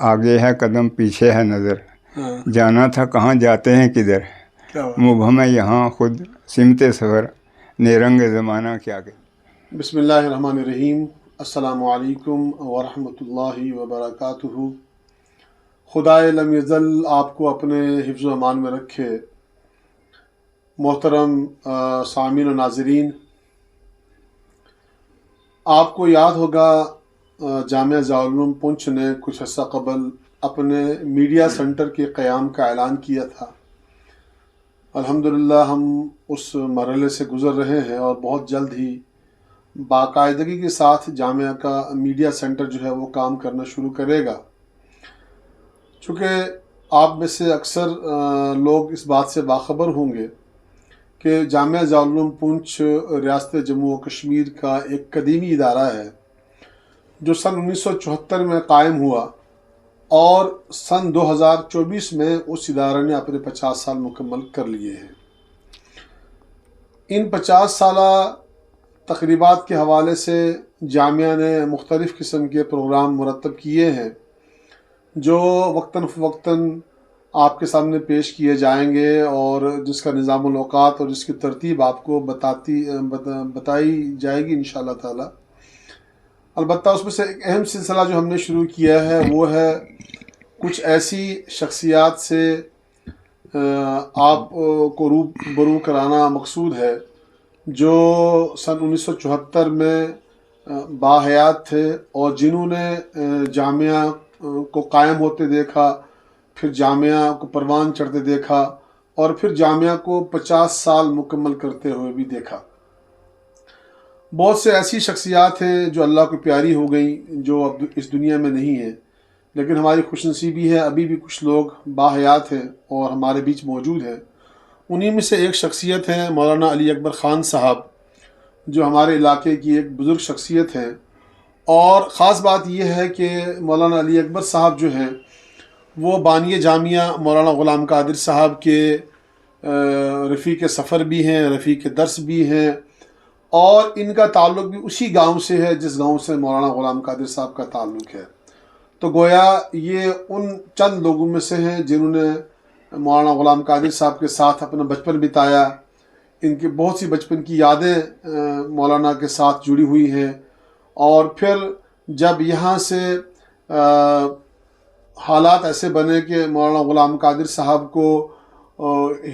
آگے ہے قدم پیچھے ہے نظر، جانا تھا کہاں جاتے ہیں کدھر، مبہم ہے یہاں خود سمت سفر، نیرنگ زمانہ کیا کہ۔ بسم اللہ الرحمن الرحیم۔ السلام علیکم ورحمۃ اللہ وبرکاتہ۔ خدائے لم یزل آپ کو اپنے حفظ و امان میں رکھے۔ محترم سامعین و ناظرین، آپ کو یاد ہوگا جامعہ ضیاء العلوم پنچ نے کچھ عرصہ قبل اپنے میڈیا سینٹر کے قیام کا اعلان کیا تھا۔ الحمدللہ ہم اس مرحلے سے گزر رہے ہیں اور بہت جلد ہی باقاعدگی کے ساتھ جامعہ کا میڈیا سینٹر جو ہے وہ کام کرنا شروع کرے گا۔ چونکہ آپ میں سے اکثر لوگ اس بات سے باخبر ہوں گے کہ جامعہ ضیاء العلوم پنچ ریاست جموں و کشمیر کا ایک قدیمی ادارہ ہے جو سن 1974 میں قائم ہوا، اور سن 2024 میں اس ادارے نے اپنے 50 سال مکمل کر لیے ہیں۔ ان 50 سالہ تقریبات کے حوالے سے جامعہ نے مختلف قسم کے پروگرام مرتب کیے ہیں جو وقتاً فوقتاً آپ کے سامنے پیش کیے جائیں گے، اور جس کا نظام الاوقات اور جس کی ترتیب آپ کو بتائی جائے گی انشاءاللہ تعالی۔ البتہ اس میں سے ایک اہم سلسلہ جو ہم نے شروع کیا ہے وہ ہے کچھ ایسی شخصیات سے آپ کو روبرو کرانا مقصود ہے جو سن 1974 میں باحیات تھے اور جنہوں نے جامعہ کو قائم ہوتے دیکھا، پھر جامعہ کو پروان چڑھتے دیکھا، اور پھر جامعہ کو 50 سال مکمل کرتے ہوئے بھی دیکھا۔ بہت سے ایسی شخصیات ہیں جو اللہ کو پیاری ہو گئیں، جو اب اس دنیا میں نہیں ہیں، لیکن ہماری خوش نصیبی ہے ابھی بھی کچھ لوگ باحیات ہیں اور ہمارے بیچ موجود ہیں۔ انہی میں سے ایک شخصیت ہے مولانا علی اکبر خان صاحب، جو ہمارے علاقے کی ایک بزرگ شخصیت ہے۔ اور خاص بات یہ ہے کہ مولانا علی اکبر صاحب جو ہیں وہ بانی جامعہ مولانا غلام قادر صاحب کے رفیق سفر بھی ہیں، رفیق درس بھی ہیں، اور ان کا تعلق بھی اسی گاؤں سے ہے جس گاؤں سے مولانا غلام قادر صاحب کا تعلق ہے۔ تو گویا یہ ان چند لوگوں میں سے ہیں جنہوں نے مولانا غلام قادر صاحب کے ساتھ اپنا بچپن بتایا۔ ان کی بہت سی بچپن کی یادیں مولانا کے ساتھ جڑی ہوئی ہیں، اور پھر جب یہاں سے حالات ایسے بنے کہ مولانا غلام قادر صاحب کو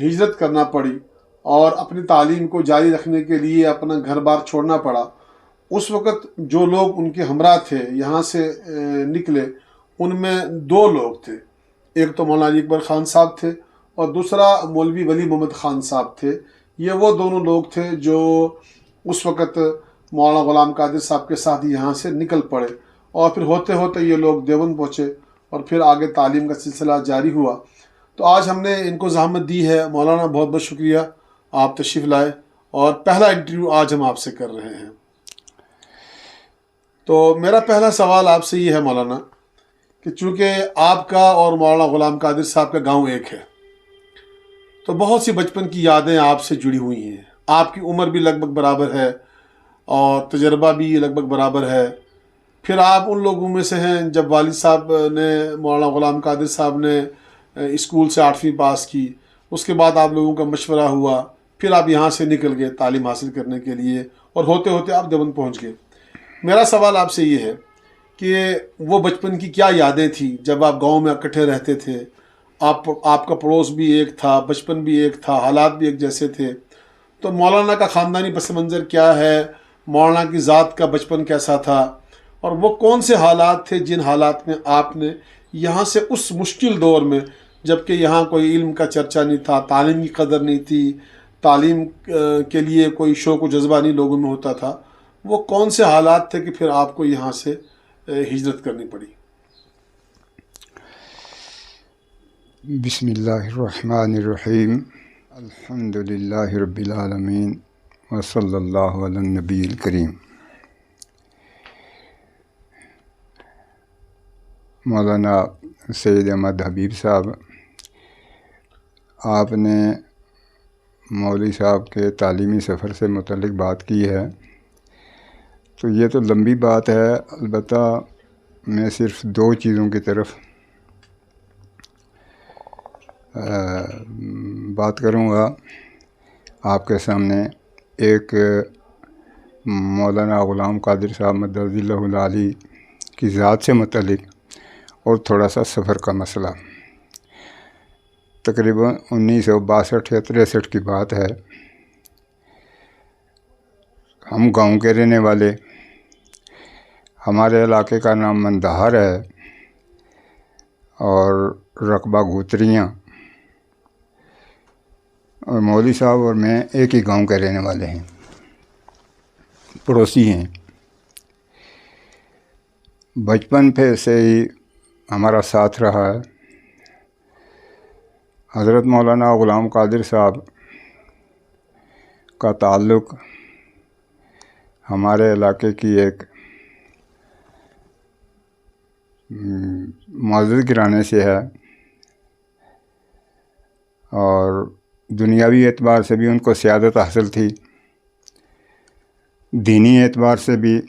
ہجرت کرنا پڑی اور اپنی تعلیم کو جاری رکھنے کے لیے اپنا گھر بار چھوڑنا پڑا، اس وقت جو لوگ ان کے ہمراہ تھے یہاں سے نکلے، ان میں 2 لوگ تھے۔ ایک تو مولانا علی اکبر خان صاحب تھے اور دوسرا مولوی ولی محمد خان صاحب تھے۔ یہ وہ دونوں لوگ تھے جو اس وقت مولانا غلام قادر صاحب کے ساتھ یہاں سے نکل پڑے، اور پھر ہوتے ہوتے یہ لوگ دیوبند پہنچے اور پھر آگے تعلیم کا سلسلہ جاری ہوا۔ تو آج ہم نے ان کو زحمت دی ہے۔ مولانا بہت بہت شکریہ، آپ تشریف لائے، اور پہلا انٹرویو آج ہم آپ سے کر رہے ہیں۔ تو میرا پہلا سوال آپ سے یہ ہے مولانا کہ چونکہ آپ کا اور مولانا غلام قادر صاحب کا گاؤں ایک ہے، تو بہت سی بچپن کی یادیں آپ سے جڑی ہوئی ہیں۔ آپ کی عمر بھی لگ بھگ برابر ہے اور تجربہ بھی لگ بھگ برابر ہے۔ پھر آپ ان لوگوں میں سے ہیں جب والد صاحب نے، مولانا غلام قادر صاحب نے اسکول سے 8ویں پاس کی، اس کے بعد آپ لوگوں کا مشورہ ہوا، پھر آپ یہاں سے نکل گئے تعلیم حاصل کرنے کے لیے، اور ہوتے ہوتے آپ دیوبند پہنچ گئے۔ میرا سوال آپ سے یہ ہے کہ وہ بچپن کی کیا یادیں تھیں جب آپ گاؤں میں اکٹھے رہتے تھے؟ آپ کا پڑوس بھی ایک تھا، بچپن بھی ایک تھا، حالات بھی ایک جیسے تھے۔ تو مولانا کا خاندانی پس منظر کیا ہے؟ مولانا کی ذات کا بچپن کیسا تھا؟ اور وہ کون سے حالات تھے جن حالات میں آپ نے یہاں سے اس مشکل دور میں، جب کہ یہاں کوئی علم کا چرچہ نہیں تھا، تعلیم کی قدر نہیں تھی، تعلیم کے لیے کوئی شوق و جذبہ نہیں لوگوں میں ہوتا تھا، وہ کون سے حالات تھے کہ پھر آپ کو یہاں سے ہجرت کرنی پڑی؟ بسم اللہ الرحمن الرحیم، الحمد للہ رب العالمین، وصلی اللہ علی النبی الکریم۔ مولانا سید احمد حبیب صاحب، آپ نے مولوی صاحب کے تعلیمی سفر سے متعلق بات کی ہے، تو یہ تو لمبی بات ہے، البتہ میں صرف 2 چیزوں کی طرف بات کروں گا آپ کے سامنے ایک مولانا غلام قادر صاحب مدد اللہ العالی کی ذات سے متعلق اور تھوڑا سا سفر کا مسئلہ۔ تقریباً 1962 یا 63 کی بات ہے۔ ہم گاؤں کے رہنے والے، ہمارے علاقے کا نام مندہار ہے اور رقبہ گوتریاں، اور مولوی صاحب اور میں ایک ہی گاؤں کے رہنے والے ہیں، پڑوسی ہیں۔ بچپن پہ سے ہی ہمارا ساتھ رہا ہے۔ حضرت مولانا غلام قادر صاحب کا تعلق ہمارے علاقے کی ایک معزز گرانے سے ہے، اور دنیاوی اعتبار سے بھی ان کو سیادت حاصل تھی، دینی اعتبار سے بھی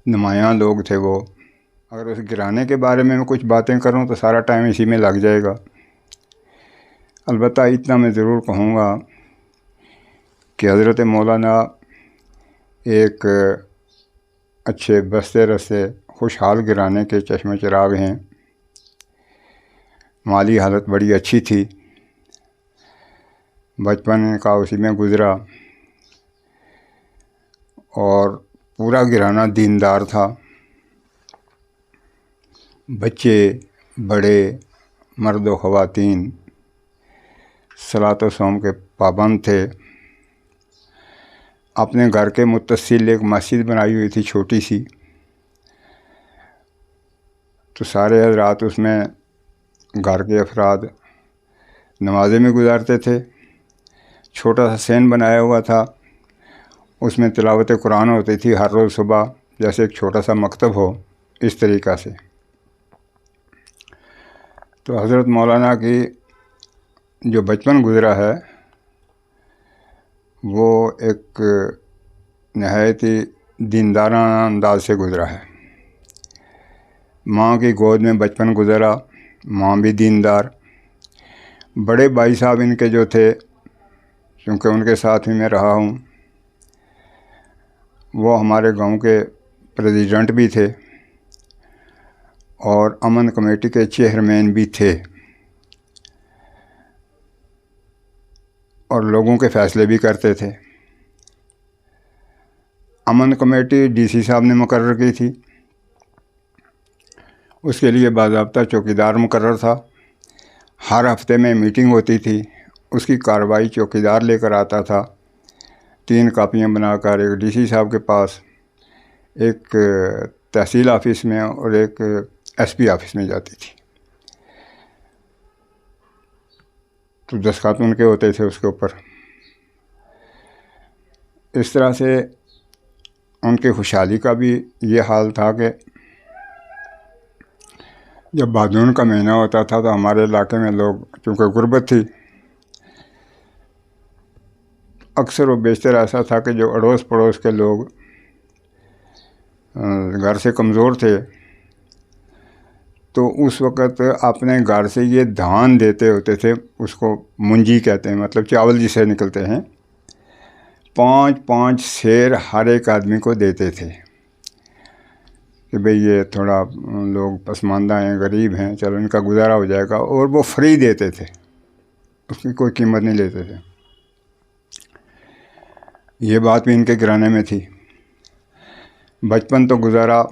نمایاں لوگ تھے وہ۔ اگر اس گرانے کے بارے میں کچھ باتیں کروں تو سارا ٹائم اسی میں لگ جائے گا۔ البتہ اتنا میں ضرور کہوں گا کہ حضرت مولانا ایک اچھے بستے رستے خوشحال گرانے کے چشم چراغ ہیں۔ مالی حالت بڑی اچھی تھی، بچپن کا اسی میں گزرا، اور پورا گھرانہ دیندار تھا۔ بچے بڑے، مرد و خواتین صلاۃ و صوم کے پابند تھے۔ اپنے گھر کے متصل ایک مسجد بنائی ہوئی تھی چھوٹی سی، تو سارے حضرات اس میں گھر کے افراد نمازیں میں گزارتے تھے۔ چھوٹا سا سین بنایا ہوا تھا، اس میں تلاوت قرآن ہوتی تھی ہر روز صبح، جیسے ایک چھوٹا سا مکتب ہو، اس طریقہ سے۔ تو حضرت مولانا کی جو بچپن گزرا ہے وہ ایک نہایت ہی دیندارانہ انداز سے گزرا ہے۔ ماں کی گود میں بچپن گزرا، ماں بھی دیندار۔ بڑے بھائی صاحب ان کے جو تھے، چونکہ ان کے ساتھ ہی میں رہا ہوں، وہ ہمارے گاؤں کے پریزیڈنٹ بھی تھے اور امن کمیٹی کے چیئرمین بھی تھے، اور لوگوں کے فیصلے بھی کرتے تھے۔ امن کمیٹی ڈی سی صاحب نے مقرر کی تھی، اس کے لیے باضابطہ چوکیدار مقرر تھا۔ ہر ہفتے میں میٹنگ ہوتی تھی، اس کی کارروائی چوکیدار لے کر آتا تھا۔ 3 کاپیاں بنا کر ایک ڈی سی صاحب کے پاس، ایک تحصیل آفس میں اور ایک ایس پی آفس میں جاتی تھی، تو دستخط ان کے ہوتے تھے اس کے اوپر۔ اس طرح سے ان کی خوشحالی کا بھی یہ حال تھا کہ جب بھادون کا مہینہ ہوتا تھا تو ہمارے علاقے میں لوگ، چونکہ غربت تھی، اکثر و بیشتر ایسا تھا کہ جو اڑوس پڑوس کے لوگ گھر سے کمزور تھے، تو اس وقت اپنے گھر سے یہ دھان دیتے ہوتے تھے، اس کو منجی کہتے ہیں، مطلب چاول جسے نکلتے ہیں، 5 سیر ہر ایک آدمی کو دیتے تھے کہ بھئی یہ تھوڑا لوگ پسماندہ ہیں، غریب ہیں، چلو ان کا گزارا ہو جائے گا، اور وہ فری دیتے تھے، اس کی کوئی قیمت نہیں لیتے تھے۔ یہ بات بھی ان کے گھرانے میں تھی۔ بچپن تو گزارا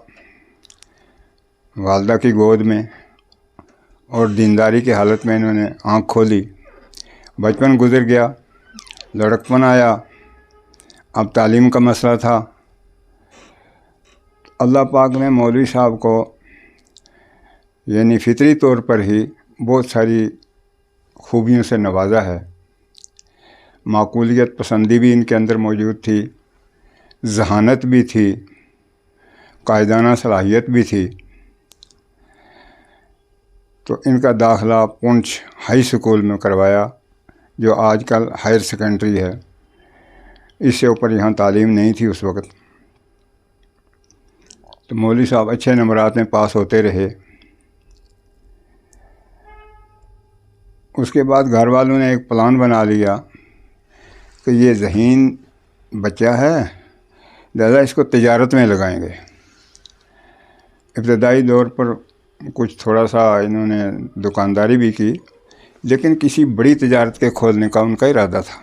والدہ کی گود میں، اور دینداری کی حالت میں انہوں نے آنکھ کھولی۔ بچپن گزر گیا، لڑکپن آیا، اب تعلیم کا مسئلہ تھا۔ اللہ پاک نے مولوی صاحب کو یعنی فطری طور پر ہی بہت ساری خوبیوں سے نوازا ہے۔ معقولیت پسندی بھی ان کے اندر موجود تھی، ذہانت بھی تھی، قائدانہ صلاحیت بھی تھی۔ تو ان کا داخلہ پونچھ ہائی اسکول میں کروایا، جو آج کل ہائر سیکنڈری ہے۔ اس سے اوپر یہاں تعلیم نہیں تھی اس وقت۔ تو مولوی صاحب اچھے نمبرات میں پاس ہوتے رہے۔ اس کے بعد گھر والوں نے ایک پلان بنا لیا کہ یہ ذہین بچہ ہے، لہذا اس کو تجارت میں لگائیں گے۔ ابتدائی دور پر کچھ تھوڑا سا انہوں نے دکانداری بھی کی، لیکن کسی بڑی تجارت کے کھولنے کا ان کا ارادہ تھا۔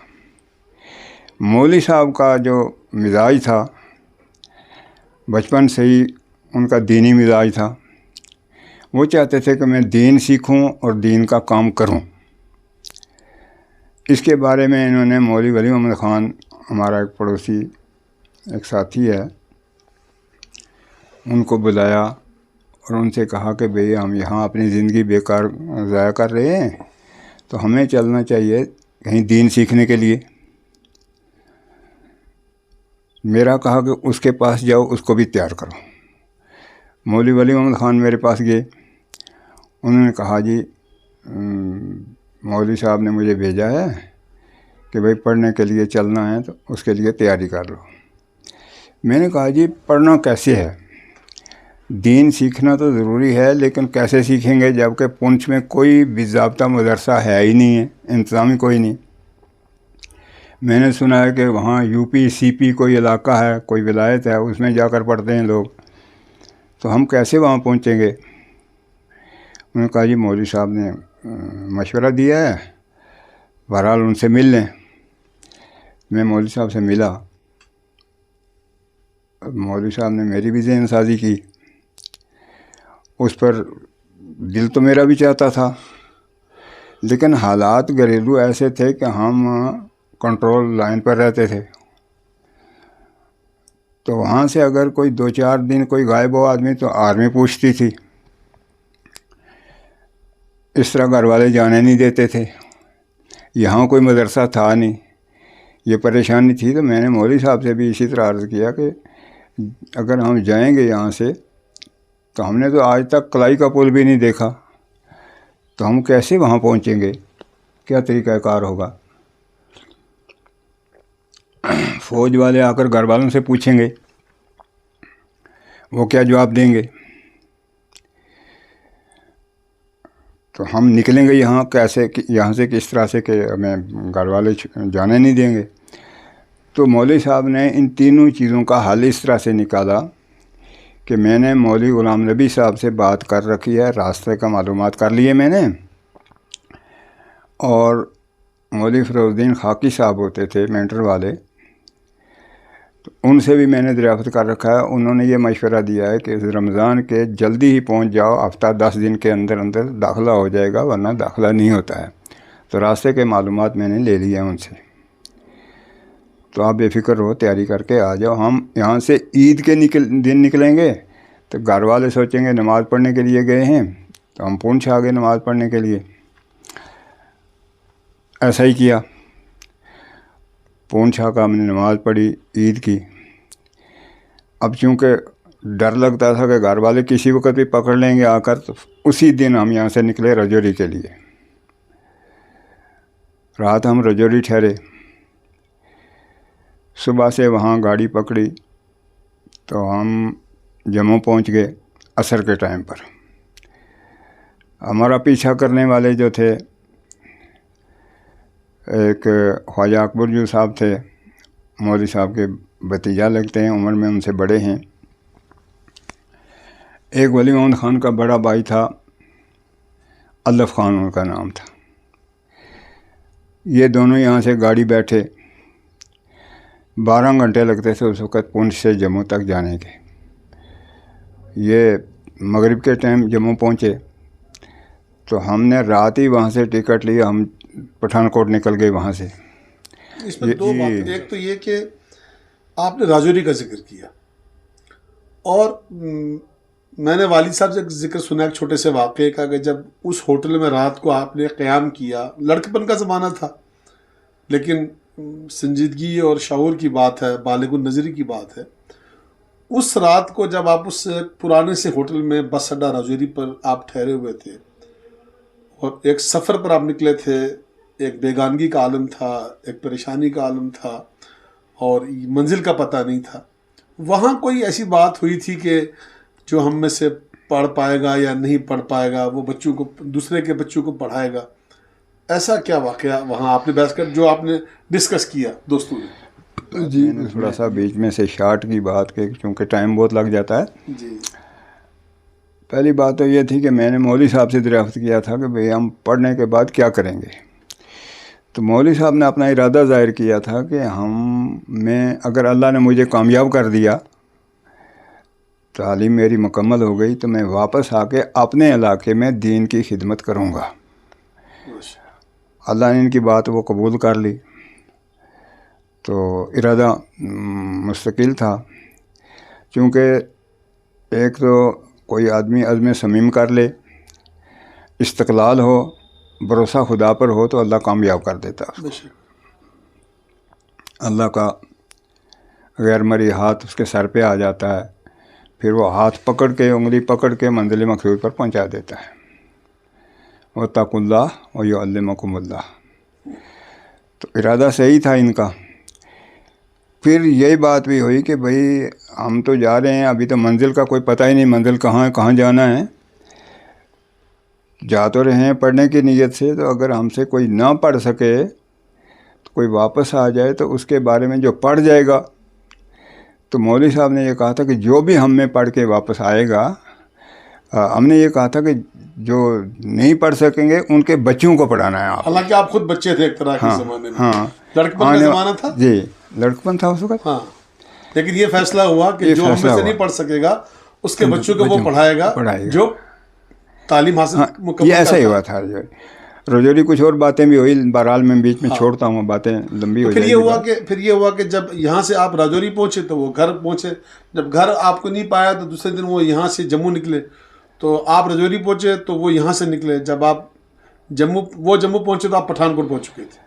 مولوی صاحب کا جو مزاج تھا، بچپن سے ہی ان کا دینی مزاج تھا، وہ چاہتے تھے کہ میں دین سیکھوں اور دین کا کام کروں۔ اس کے بارے میں انہوں نے مولوی ولی محمد خان، ہمارا ایک پڑوسی ایک ساتھی ہے، ان کو بلایا اور ان سے کہا کہ بھئی ہم یہاں اپنی زندگی بیکار ضائع کر رہے ہیں، تو ہمیں چلنا چاہیے کہیں دین سیکھنے کے لیے۔ میرا کہا کہ اس کے پاس جاؤ، اس کو بھی تیار کرو۔ مولوی ولی محمد خان میرے پاس گئے، انہوں نے کہا جی مولوی صاحب نے مجھے بھیجا ہے کہ بھئی پڑھنے کے لیے چلنا ہے، تو اس کے لیے تیاری کر لو۔ میں نے کہا جی پڑھنا کیسے ہے؟ دین سیکھنا تو ضروری ہے، لیکن کیسے سیکھیں گے جب کہ پونچھ میں کوئی باضابطہ مدرسہ ہے ہی نہیں ہے، انتظامی کوئی نہیں۔ میں نے سنا ہے کہ وہاں یو پی سی پی کوئی علاقہ ہے، کوئی ولایت ہے، اس میں جا کر پڑھتے ہیں لوگ، تو ہم کیسے وہاں پہنچیں گے؟ انہوں نے کہا جی مولوی صاحب نے مشورہ دیا ہے، بہرحال ان سے مل لیں۔ میں مولوی صاحب سے ملا، مولوی صاحب نے میری بھی ذہن سازی کی، اس پر دل تو میرا بھی چاہتا تھا، لیکن حالات گھریلو ایسے تھے کہ ہم کنٹرول لائن پر رہتے تھے، تو وہاں سے اگر کوئی 2-4 دن کوئی غائب ہو آدمی تو آرمی پوچھتی تھی، اس طرح گھر والے جانے نہیں دیتے تھے، یہاں کوئی مدرسہ تھا نہیں، یہ پریشانی تھی۔ تو میں نے مولوی صاحب سے بھی اسی طرح عرض کیا کہ اگر ہم جائیں گے یہاں سے، تو ہم نے تو آج تک کلائی کا پل بھی نہیں دیکھا، تو ہم کیسے وہاں پہنچیں گے؟ کیا طریقہ کار ہوگا؟ فوج والے آ کر گھر والوں سے پوچھیں گے، وہ کیا جواب دیں گے؟ تو ہم نکلیں گے یہاں کیسے، یہاں سے کس طرح سے کہ ہمیں گھر والے جانے نہیں دیں گے؟ تو مولوی صاحب نے ان تینوں چیزوں کا حل اس طرح سے نکالا کہ میں نے مولوی غلام نبی صاحب سے بات کر رکھی ہے، راستے کا معلومات کر لیے میں نے، اور مولوی فیروز الدین خاکی صاحب ہوتے تھے مینٹر والے، تو ان سے بھی میں نے دریافت کر رکھا ہے۔ انہوں نے یہ مشورہ دیا ہے کہ رمضان کے جلدی ہی پہنچ جاؤ، ہفتہ 10 دن کے اندر اندر داخلہ ہو جائے گا، ورنہ داخلہ نہیں ہوتا ہے۔ تو راستے کے معلومات میں نے لے لی ہیں ان سے، تو آپ بے فکر رہو، تیاری کر کے آ جاؤ۔ ہم یہاں سے عید کے دن نکلیں گے تو گھر والے سوچیں گے نماز پڑھنے کے لیے گئے ہیں، تو ہم پونچھ آ گئے نماز پڑھنے کے لیے۔ ایسا ہی کیا، پونچھ آ کا ہم نے نماز پڑھی عید کی۔ اب چونکہ ڈر لگتا تھا کہ گھر والے کسی وقت بھی پکڑ لیں گے آ کر، تو اسی دن ہم یہاں سے نکلے رجوری کے لیے۔ رات ہم رجوری ٹھہرے، صبح سے وہاں گاڑی پکڑی تو ہم جموں پہنچ گئے عصر کے ٹائم پر۔ ہمارا پیچھا کرنے والے جو تھے، ایک خواجہ اکبر جو صاحب تھے، مولوی صاحب کے بھتیجا لگتے ہیں، عمر میں ان سے بڑے ہیں۔ ایک ولی محمد خان کا بڑا بھائی تھا، الف خان ان کا نام تھا۔ یہ دونوں یہاں سے گاڑی بیٹھے، 12 گھنٹے لگتے تھے اس وقت پونچھ سے جموں تک جانے کے۔ یہ مغرب کے ٹائم جموں پہنچے تو ہم نے رات ہی وہاں سے ٹکٹ لی، ہم پٹھان کوٹ نکل گئے وہاں سے۔ اس میں دو بات، ایک تو یہ کہ آپ نے راجوری کا ذکر کیا، اور میں نے والد صاحب سے ذکر سنا ایک چھوٹے سے واقعے کا کہ جب اس ہوٹل میں رات کو آپ نے قیام کیا، لڑکپن کا زمانہ تھا، لیکن سنجیدگی اور شعور کی بات ہے، بالغ النظری کی بات ہے۔ اس رات کو جب آپ اس پرانے سے ہوٹل میں بس اڈا راجوری پر آپ ٹھہرے ہوئے تھے اور ایک سفر پر آپ نکلے تھے، ایک بیگانگی کا عالم تھا، ایک پریشانی کا عالم تھا، اور منزل کا پتہ نہیں تھا، وہاں کوئی ایسی بات ہوئی تھی کہ جو ہم میں سے پڑھ پائے گا یا نہیں پڑھ پائے گا، وہ بچوں کو، دوسرے کے بچوں کو پڑھائے گا؟ ایسا کیا واقعہ وہاں آپ نے بیٹھ کر جو آپ نے ڈسکس کیا دوستوں نے؟ جی تھوڑا سا بیچ میں سے شارٹ کی بات کہ چونکہ ٹائم بہت لگ جاتا ہے. جی پہلی بات تو یہ تھی کہ میں نے مولوی صاحب سے دریافت کیا تھا کہ بھئی ہم پڑھنے کے بعد کیا کریں گے. تو مولوی صاحب نے اپنا ارادہ ظاہر کیا تھا کہ میں اگر اللہ نے مجھے کامیاب کر دیا، تعلیم میری مکمل ہو گئی، تو میں واپس آ کے اپنے علاقے میں دین کی خدمت کروں گا. اللہ نے ان کی بات وہ قبول کر لی. تو ارادہ مستقل تھا، چونکہ ایک تو کوئی آدمی عزم صمیم کر لے، استقلال ہو، بھروسہ خدا پر ہو تو اللہ کامیاب کر دیتا. اللہ کا غیر مرئی ہاتھ اس کے سر پہ آ جاتا ہے، پھر وہ ہاتھ پکڑ کے، انگلی پکڑ کے منزل مقصود پر پہنچا دیتا ہے. واتقوا اللہ ویعلمکم اللہ. تو ارادہ صحیح تھا ان کا. پھر یہی بات بھی ہوئی کہ بھئی ہم تو جا رہے ہیں، ابھی تو منزل کا کوئی پتہ ہی نہیں، منزل کہاں ہے، کہاں جانا ہے. جا تو رہے ہیں پڑھنے کی نیت سے، تو اگر ہم سے کوئی نہ پڑھ سکے تو کوئی واپس آ جائے تو اس کے بارے میں جو پڑھ جائے گا، تو مولوی صاحب نے یہ کہا تھا کہ جو بھی ہم میں پڑھ کے واپس آئے گا، ہم نے یہ کہا تھا کہ جو نہیں پڑھ سکیں گے ان کے بچوں کو پڑھانا ہے آپ. حالانکہ آپ خود بچے تھے ایک طرح کے زمانے میں. ہاں لڑکپن کا زمانہ تھا. جی لڑکپن تھا اس وقت. ہاں لیکن یہ فیصلہ ہوا کہ جو ہم میں سے نہیں پڑھ سکے گا اس کے بچوں کو وہ پڑھائے گا جو تعلیم حاصل مکمل. یہ ایسا ہی ہوا تھا. رجوری کچھ اور باتیں بھی ہوئی، بہرحال میں بیچ میں چھوڑتا ہوں، باتیں لمبی ہو جائیں گی. پھر یہ ہوا کہ جب یہاں سے آپ راجوری پہنچے تو وہ گھر پہنچے. جب گھر آپ کو نہیں پایا تو دوسرے دن وہ یہاں سے جموں نکلے. تو آپ راجوری پہنچے تو وہ یہاں سے نکلے. جب آپ جموں پہنچے تو آپ پٹھان کوٹ پہنچ چکے تھے.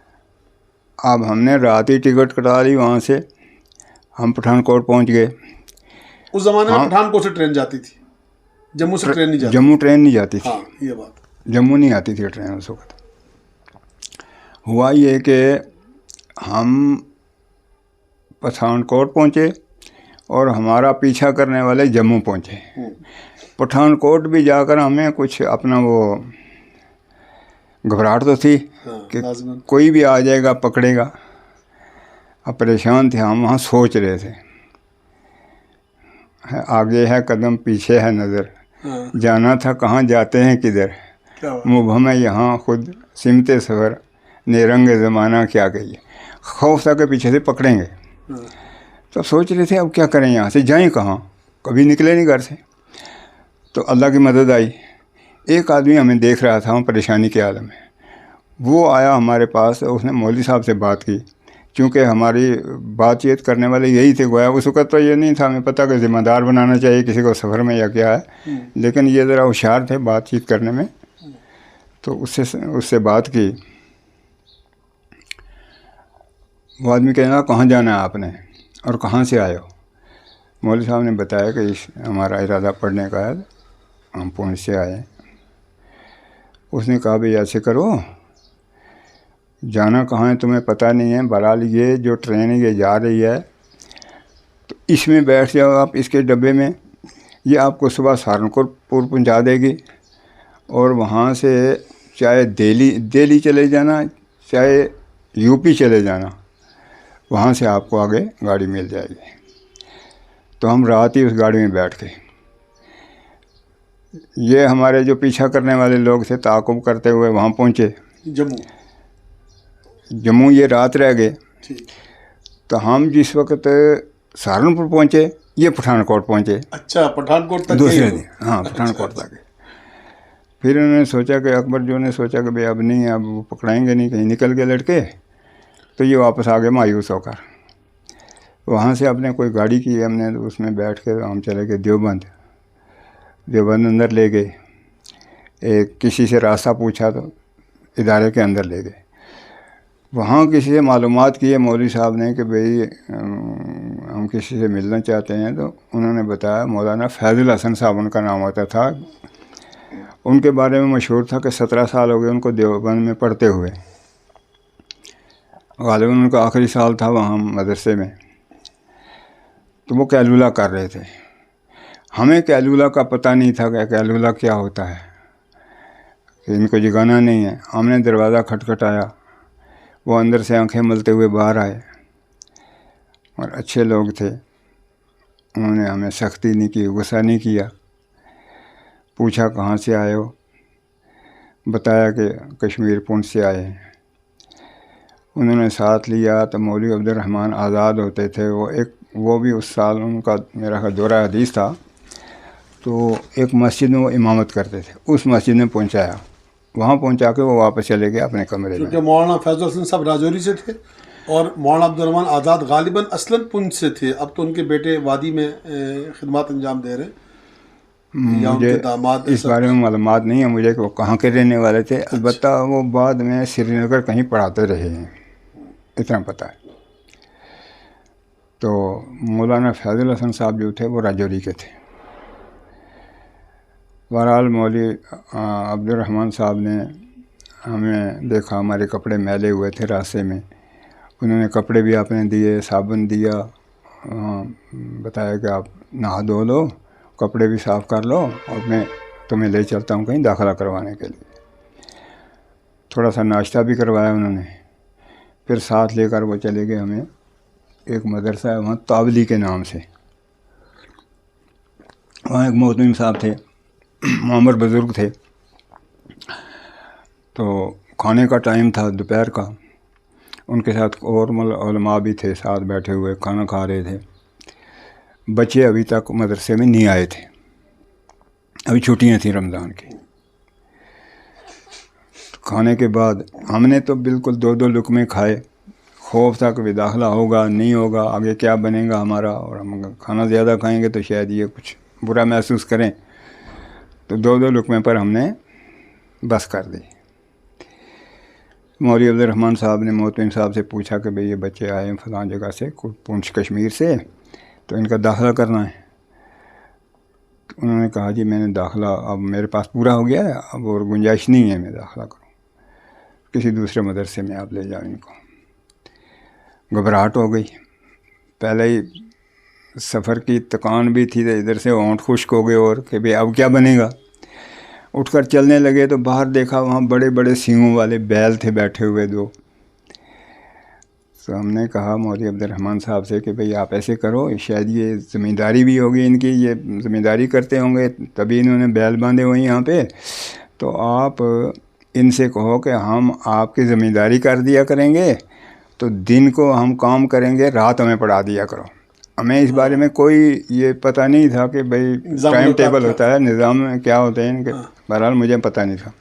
اب ہم نے رات ہی ٹکٹ کٹا لی، وہاں سے ہم پٹھان کوٹ پہنچ گئے. اس زمانے میں پٹھان کوٹ سے ٹرین جاتی تھی، جموں سے ٹرین نہیں جاتی. جموں ٹرین نہیں جاتی تھی. ہاں یہ بات، جموں نہیں آتی تھی ٹرین اس وقت. ہوا یہ کہ ہم پٹھان کوٹ پہنچے اور ہمارا پیچھا کرنے والے جموں پہنچے. پٹھان کوٹ بھی جا کر ہمیں کچھ اپنا وہ گھبراہٹ تو تھی کہ کوئی بھی آ جائے گا پکڑے گا. اب پریشان تھے ہم. وہاں سوچ رہے تھے، آگے ہے قدم پیچھے ہے نظر، جانا تھا کہاں جاتے ہیں کدھر، مبہم ہے یہاں خود سمت سفر، نیرنگ زمانہ کیا کہیے. خوف تھا کہ پیچھے سے پکڑیں گے. تو سوچ رہے تھے اب کیا کریں، یہاں سے جائیں کہاں، کبھی نکلے نہیں گھر سے. تو اللہ کی مدد آئی. ایک آدمی ہمیں دیکھ رہا تھا، ہم پریشانی کے عالم میں. وہ آیا ہمارے پاس، اس نے مولوی صاحب سے بات کی. چونکہ ہماری بات چیت کرنے والے یہی تھے، گویا اس وقت تو یہ نہیں تھا ہمیں پتہ کہ ذمہ دار بنانا چاہیے کسی کو سفر میں یا کیا ہے، لیکن یہ ذرا ہوشیار تھے بات چیت کرنے میں. تو اس سے بات کی. وہ آدمی کہنا کہاں جانا ہے آپ نے اور کہاں سے آئے ہو. مولوی صاحب نے بتایا کہ ہمارا ارادہ پڑھنے کا ہے، ہم پونچھ سے آئے. اس نے کہا بھئی ایسے کرو، جانا کہاں ہے تمہیں پتہ نہیں ہے، بہرحال یہ جو ٹرین یہ جا رہی ہے تو اس میں بیٹھ جاؤ آپ، اس کے ڈبے میں. یہ آپ کو صبح سہارنپور پہنچا دے گی، اور وہاں سے چاہے دہلی چلے جانا، چاہے یو پی چلے جانا، وہاں سے آپ کو آگے گاڑی مل جائے گی. تو ہم رات ہی اس گاڑی میں بیٹھ گئے. یہ ہمارے جو پیچھا کرنے والے لوگ تھے تعاقب کرتے ہوئے وہاں پہنچے جموں. یہ رات رہ گئے. تو ہم جس وقت سہارنپور پہنچے یہ پٹھان کوٹ پہنچے. اچھا پٹھان کوٹ تک دوسرے دن. ہاں پٹھان کوٹ تک. پھر انہوں نے سوچا کہ اکبر جو نے سوچا کہ بھئی اب نہیں، اب وہ پکڑائیں گے نہیں، کہیں نکل گئے لڑکے. تو یہ واپس آ گئے مایوس ہو کر. وہاں سے ہم نے کوئی گاڑی کی، ہم نے اس میں بیٹھ کے ہم چلے گئے دیوبند اندر لے گئے. ایک کسی سے راستہ پوچھا تو ادارے کے اندر لے گئے. وہاں کسی سے معلومات کیے مولوی صاحب نے کہ بھئی ہم کسی سے ملنا چاہتے ہیں. تو انہوں نے بتایا مولانا فیض الحسن صاحب ان کا نام ہوتا تھا. ان کے بارے میں مشہور تھا کہ 17 سال ہو گئے ان کو دیوبند میں پڑھتے ہوئے. غالباً ان کا آخری سال تھا وہاں مدرسے میں. تو وہ کیلولہ کر رہے تھے. ہمیں کیلولہ کا پتہ نہیں تھا کہ کیلولہ کیا ہوتا ہے، کہ ان کو جگانا نہیں ہے. ہم نے دروازہ کھٹکھٹایا, وہ اندر سے آنکھیں ملتے ہوئے باہر آئے اور اچھے لوگ تھے. انہوں نے ہمیں سختی نہیں کی, غصہ نہیں کیا. پوچھا کہاں سے آئے ہو, بتایا کہ کشمیر پونچھ سے آئے ہیں. انہوں نے ساتھ لیا تو مولوی عبد الرحمن آزاد ہوتے تھے. وہ بھی اس سال ان کا میرا خیال دورہ حدیث تھا, تو ایک مسجد میں وہ امامت کرتے تھے. اس مسجد میں پہنچایا, وہاں پہنچا کے وہ واپس چلے گئے اپنے کمرے میں. کیونکہ مولانا فیض الحسن صاحب راجوری سے تھے اور مولانا عبد الرحمن آزاد غالباً اصلاً پونچھ سے تھے. اب تو ان کے بیٹے وادی میں خدمات انجام دے رہے ہیں, یا ان کے داماد. اس بارے میں معلومات نہیں ہے مجھے کہ وہ کہاں کے رہنے والے تھے. البتہ وہ بعد میں سری نگر کہیں پڑھاتے رہے ہیں, اتنا پتہ ہے. تو مولانا فیض الحسن صاحب جو تھے وہ راجوری کے تھے. بہرحال مولوی عبد الرحمن صاحب نے ہمیں دیکھا, ہمارے کپڑے میلے ہوئے تھے راستے میں. انہوں نے کپڑے بھی آپ نے دیے, صابن دیا, بتایا کہ آپ نہا دھو لو, کپڑے بھی صاف کر لو, اور میں تمہیں لے چلتا ہوں کہیں داخلہ کروانے کے لیے. تھوڑا سا ناشتہ بھی کروایا انہوں نے. پھر ساتھ لے کر وہ چلے گئے ہمیں ایک مدرسہ ہے وہاں تاولی کے نام سے. وہاں ایک محتمم صاحب تھے, معمر بزرگ تھے. تو کھانے کا ٹائم تھا دوپہر کا. ان کے ساتھ اور علماء بھی تھے ساتھ بیٹھے ہوئے, کھانا کھا رہے تھے. بچے ابھی تک مدرسے میں نہیں آئے تھے, ابھی چھٹیاں تھیں رمضان کی. کھانے کے بعد ہم نے تو بالکل 2 لقمے کھائے. خوف تھا کہ داخلہ ہوگا نہیں ہوگا, آگے کیا بنے گا ہمارا, اور ہم کھانا زیادہ کھائیں گے تو شاید یہ کچھ برا محسوس کریں. تو 2 لقمے پر ہم نے بس کر دی. مولوی عبد الرحمن صاحب نے محتمم صاحب سے پوچھا کہ بھئی یہ بچے آئے ہیں فلاں جگہ سے, پونچھ کشمیر سے, تو ان کا داخلہ کرنا ہے. انہوں نے کہا جی میں نے داخلہ اب میرے پاس پورا ہو گیا ہے, اب اور گنجائش نہیں ہے میں داخلہ کروں, کسی دوسرے مدرسے میں آپ لے جاؤ ان کو. گھبراہٹ ہو گئی. پہلے ہی سفر کی تکان بھی تھی, تو ادھر سے ہونٹ خشک ہو گئے اور کہ بھئی اب کیا بنے گا. اٹھ کر چلنے لگے تو باہر دیکھا وہاں بڑے بڑے سینگوں والے بیل تھے بیٹھے ہوئے 2. تو ہم نے کہا مولوی عبد الرحمن صاحب سے کہ بھئی آپ ایسے کرو, شاید یہ زمینداری بھی ہوگی ان کی, یہ زمینداری کرتے ہوں گے تبھی انہوں نے بیل باندھے ہوئے یہاں پہ. تو آپ ان سے کہو کہ ہم آپ کی زمینداری کر دیا کریں گے, تو دن کو ہم کام کریں گے, رات ہمیں پڑھا دیا کرو. ہمیں اس بارے میں کوئی یہ پتہ نہیں تھا کہ بھئی ٹائم ٹیبل ہوتا ہے, نظام کیا ہوتے ہیں ان کے. بہرحال مجھے پتہ نہیں تھا.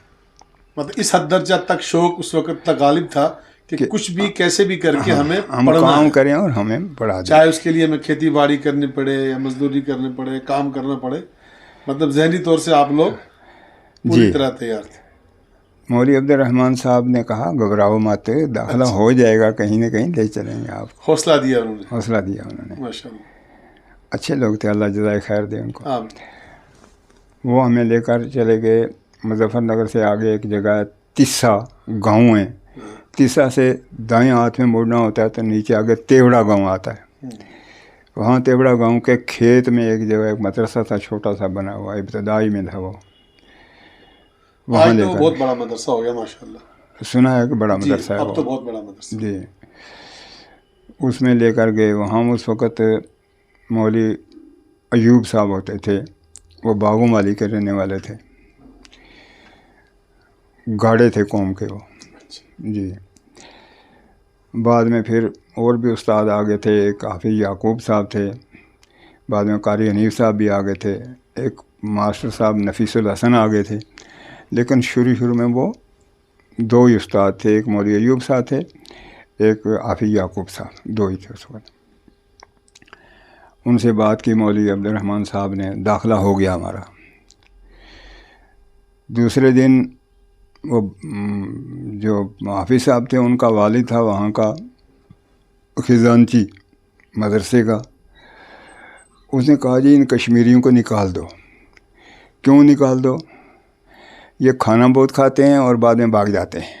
مطلب اس حد درجہ تک شوق اس وقت تک غالب تھا کہ کچھ بھی کیسے بھی کر کے ہمیں ہم کام کریں اور ہمیں پڑھا دیں, چاہے اس کے لیے ہمیں کھیتی باڑی کرنی پڑے یا مزدوری کرنی پڑے, کام کرنا پڑے. مطلب ذہنی طور سے آپ لوگ پوری طرح تیار تھے. مولوی عبد الرحمن صاحب نے کہا گھبراؤ مت, داخلہ ہو جائے گا, کہیں نہ کہیں لے چلیں گے آپ. حوصلہ دیا انہوں نے, حوصلہ دیا انہوں نے. ماشاءاللہ, اچھے لوگ تھے, اللہ جزائے خیر دے ان کو. آمین. وہ ہمیں لے کر چلے گئے مظفر نگر سے آگے ایک جگہ ہے تیسا گاؤں ہے. تیسا سے دائیں ہاتھ میں مڑنا ہوتا ہے تو نیچے آگے تیوڑا گاؤں آتا ہے. وہاں تیوڑا گاؤں کے کھیت میں ایک جگہ ایک مدرسہ تھا چھوٹا سا بنا ہوا, ابتدائی میں تھا وہ. وہاں لے کر بہت بڑا مدرسہ ہو گیا ماشاءاللہ. سنا ہے کہ بڑا مدرسہ ہے اب تو وہ. بہت بڑا مدرسہ. جی, اس میں لے کر گئے. وہاں اس وقت مولوی ایوب صاحب ہوتے تھے, وہ باغوں والی کے رہنے والے تھے, گاڑے تھے قوم کے وہ. جی, بعد میں پھر اور بھی استاد آ گئے تھے. ایک حافظ یعقوب صاحب تھے, بعد میں قاری حنیف صاحب بھی آ گئے تھے, ایک ماسٹر صاحب نفیس الحسن آ گئے تھے. لیکن شروع میں وہ 2 ہی استاد تھے, ایک مولوی ایوب صاحب تھے, ایک حافظ یعقوب صاحب, 2 ہی تھے اس وقت. ان سے بات کی مولوی عبد الرحمن صاحب نے, داخلہ ہو گیا ہمارا. دوسرے دن وہ جو حافظ صاحب تھے ان کا والد تھا وہاں کا خزانچی مدرسے کا. اس نے کہا جی ان کشمیریوں کو نکال دو. کیوں نکال دو؟ یہ کھانا بہت کھاتے ہیں اور بعد میں بھاگ جاتے ہیں,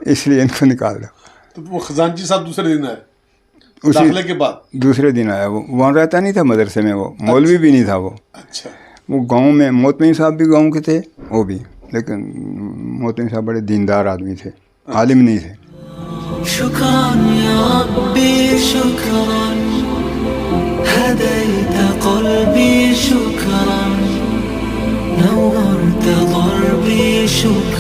اس لیے ان کو نکال دو. تو وہ خزانچی صاحب دوسرے دن آئے, داخلے کے بعد دوسرے دن آیا. وہ وہاں رہتا نہیں تھا مدرسے میں, وہ مولوی بھی نہیں تھا وہ. اچھا, وہ گاؤں میں محتمم صاحب بھی گاؤں کے تھے, وہ بھی لیکن موتین صاحب بڑے دیندار آدمی تھے، عالم نہیں تھے. شكرا يا ربي شكرا هديت قلبي شكرا نورت ضربي شكرا